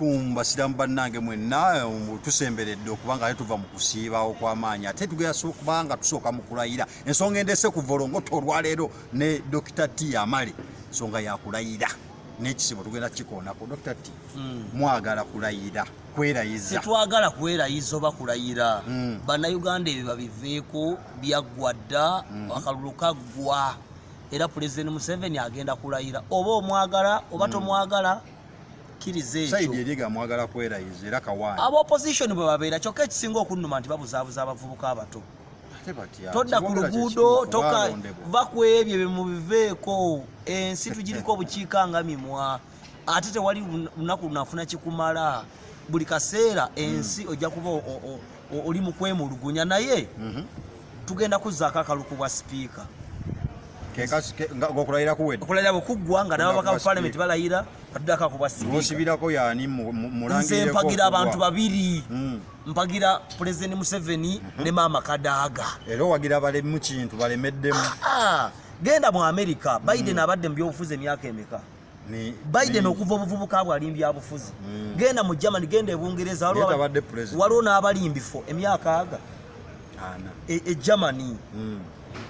kumba sidamba nange mwenna tusemberedde okubanga tuva mu kusiibawo kw'amaanyi ate tugenda kubanga tusooka mu kulayira ensonga endese ku volongoto olwaleero ne Dr. T Amale nsonga ya kulayira n'ekisibo tugenda kikoonako. Dr. T mwagala kulayira kwerayiza tetwagala kwerayiza oba kulayira bannayuganda ebyo babiveeko byaggwa dda akalulu kaggwa era Pulezidenti Museveni agenda kulayira oba omwagala oba tomwagala kiriza ekyo Saidi eriga mwagala kwerayiza era kawaani aba opposition bwe babeera kyokka ekisinga okunnuma nti babuzaabuza abavubuka abato todda ku luguudo va ku ebyo bye mubiveeko ensi tugiriko obukiika nga mimwa ate tewali lunaku lunafuna kikumala buli kaseera ensi ojja kuba oli mu kwemulugunya naye tugenda kuzzaako akaluku bwa sipiika okulayira kuwedde okulayira bwekuggwa nga n'ababaka bu parliament balayira batuddako ako bwa sipiika osibirako yani nze mpagira abantu babiri mpagira Pulezidenti Museveni ne Maama Kadaaga era owagira abalemu kintu balemeddemu genda mu America Biden abadde mu byobufuzi emyaka emeka Biden okuva obuvubuka bwali mbyabufuzi genda mu Germany genda e Bungereza waliwo n'abalimbifu emyaka aga e Germany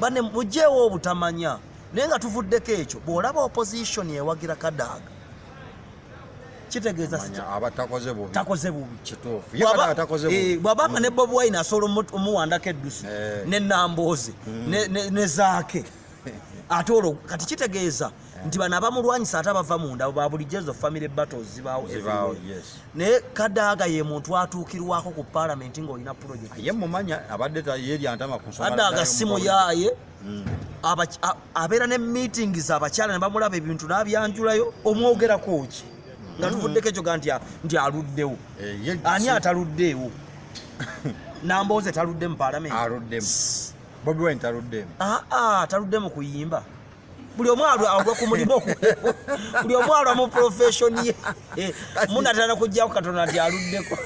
bane mujeewo obutamanya naye nga tuvuddeko ekyo bw'olaba opposition ewagira Kadaaga kitegeeza takoze bubi bw'abanga ne Bobi Wine asobola omuwandako eddusu ne Nambooze ne Zaake ate olwo kati kitegeeza nti bano abamulwanyisa ate abava munda ba bulijjo ezo family battles zibaawo naye Kadaaga ye muntu atuukirwako ku parliament ng'olina project ye mumanya abadde yeryantama ku nsonga Kadaaga simu yaaye abeera ne meetings abakyala ne bamulaba ebintu n'abyanjulayo omwogerako ki nga tuvuddeko ekyo ga nti aluddewo ani ataluddeewo Nambooze taludde mu parliament aluddemu Bobi Wine taluddemu taludde mu kuyimba buli omu agwa ku mulimu buli omu alwa mu profession ye munatana kujjako Katonda nti aluddeko